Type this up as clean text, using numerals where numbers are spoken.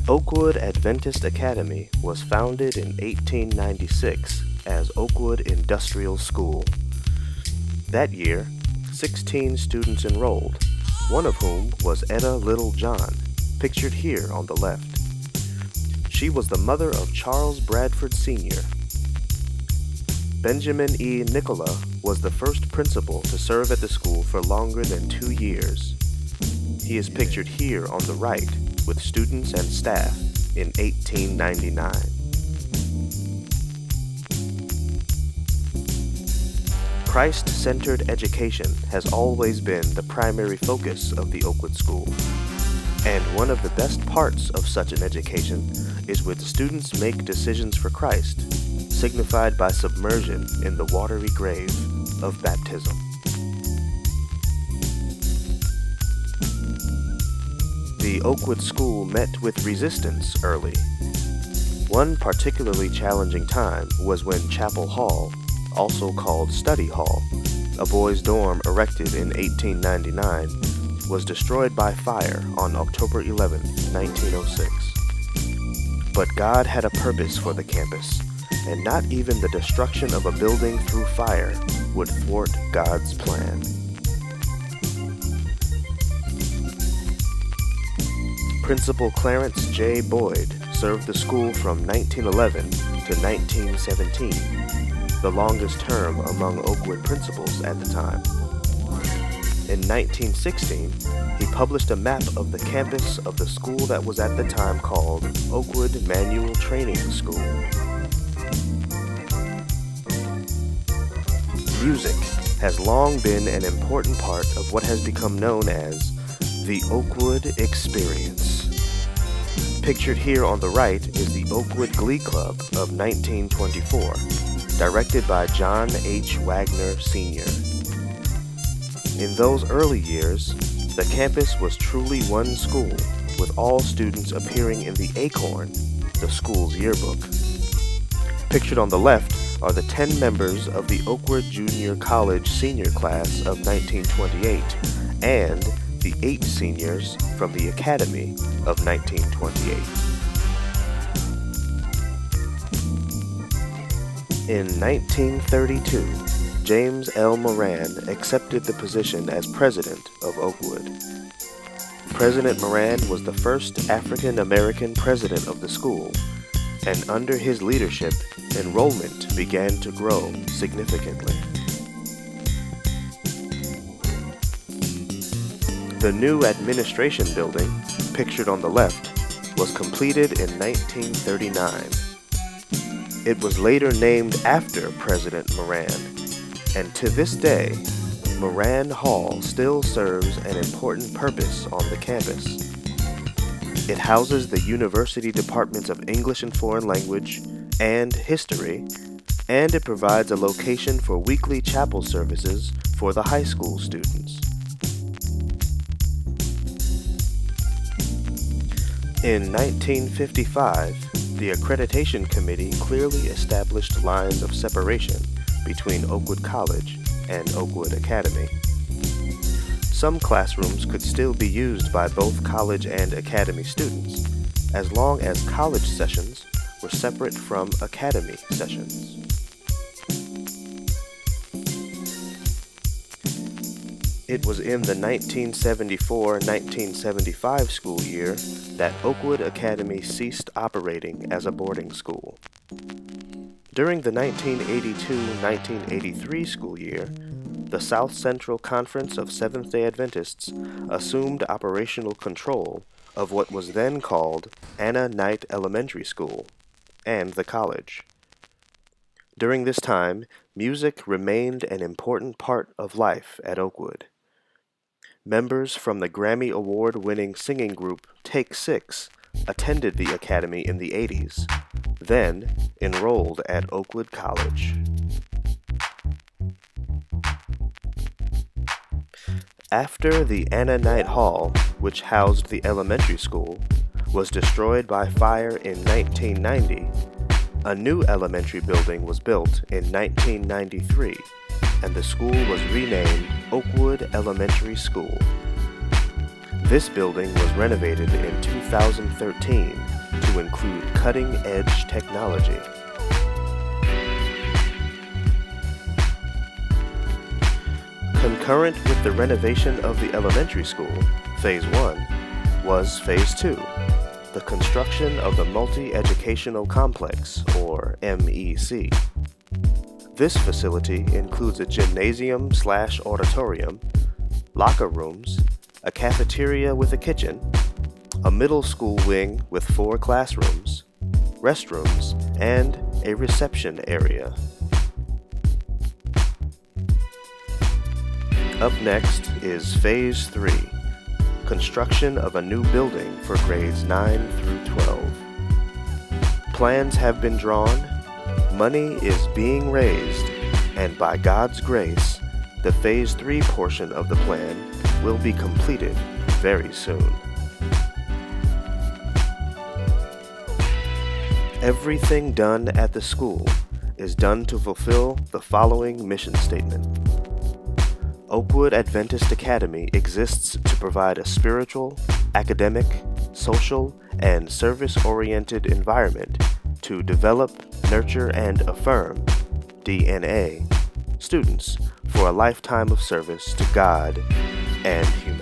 Oakwood Adventist Academy was founded in 1896 as Oakwood Industrial School. That year, 16 students enrolled, one of whom was Etta Littlejohn, pictured here on the left. She was the mother of Charles Bradford Sr. Benjamin E. Nicola was the first principal to serve at the school for longer than 2 years. He is pictured here on the right with students and staff in 1899. Christ-centered education has always been the primary focus of the Oakwood School, and one of the best parts of such an education is when students make decisions for Christ, signified by submersion in the watery grave of baptism. The Oakwood School met with resistance early. One particularly challenging time was when Chapel Hall, also called Study Hall, a boys' dorm erected in 1899, was destroyed by fire on October 11, 1906. But God had a purpose for the campus, and not even the destruction of a building through fire would thwart God's plan. Principal Clarence J. Boyd served the school from 1911 to 1917, the longest term among Oakwood principals at the time. In 1916, he published a map of the campus of the school that was at the time called Oakwood Manual Training School. Music has long been an important part of what has become known as the Oakwood Experience. Pictured here on the right is the Oakwood Glee Club of 1924, directed by John H. Wagner Sr. In those early years, the campus was truly one school, with all students appearing in the Acorn, the school's yearbook. Pictured on the left are the 10 members of the Oakwood Junior College senior class of 1928 and the 8 seniors from the Academy of 1928. In 1932, James L. Moran accepted the position as president of Oakwood. President Moran was the first African-American president of the school, and under his leadership, enrollment began to grow significantly. The new administration building, pictured on the left, was completed in 1939. It was later named after President Moran, and to this day, Moran Hall still serves an important purpose on the campus. It houses the university departments of English and Foreign Language and History, and it provides a location for weekly chapel services for the high school students. In 1955, the Accreditation Committee clearly established lines of separation between Oakwood College and Oakwood Academy. Some classrooms could still be used by both college and academy students, as long as college sessions were separate from academy sessions. It was in the 1974-1975 school year that Oakwood Academy ceased operating as a boarding school. During the 1982-1983 school year, the South Central Conference of Seventh-day Adventists assumed operational control of what was then called Anna Knight Elementary School and the college. During this time, music remained an important part of life at Oakwood. Members from the Grammy Award-winning singing group Take Six attended the academy in the 80s, then enrolled at Oakwood College. After the Anna Knight Hall, which housed the elementary school, was destroyed by fire in 1990, a new elementary building was built in 1993, and the school was renamed Oakwood Elementary School. This building was renovated in 2013 to include cutting-edge technology. Concurrent with the renovation of the elementary school, Phase 1, was Phase 2, the construction of the Multi-Educational Complex, or MEC. This facility includes a gymnasium/auditorium, locker rooms, a cafeteria with a kitchen, a middle school wing with 4 classrooms, restrooms, and a reception area. Up next is Phase 3, construction of a new building for grades 9 through 12. Plans have been drawn, money is being raised, and by God's grace, the Phase 3 portion of the plan will be completed very soon. Everything done at the school is done to fulfill the following mission statement. Oakwood Adventist Academy exists to provide a spiritual, academic, social, and service-oriented environment to develop, nurture, and affirm DNA students for a lifetime of service to God and humanity.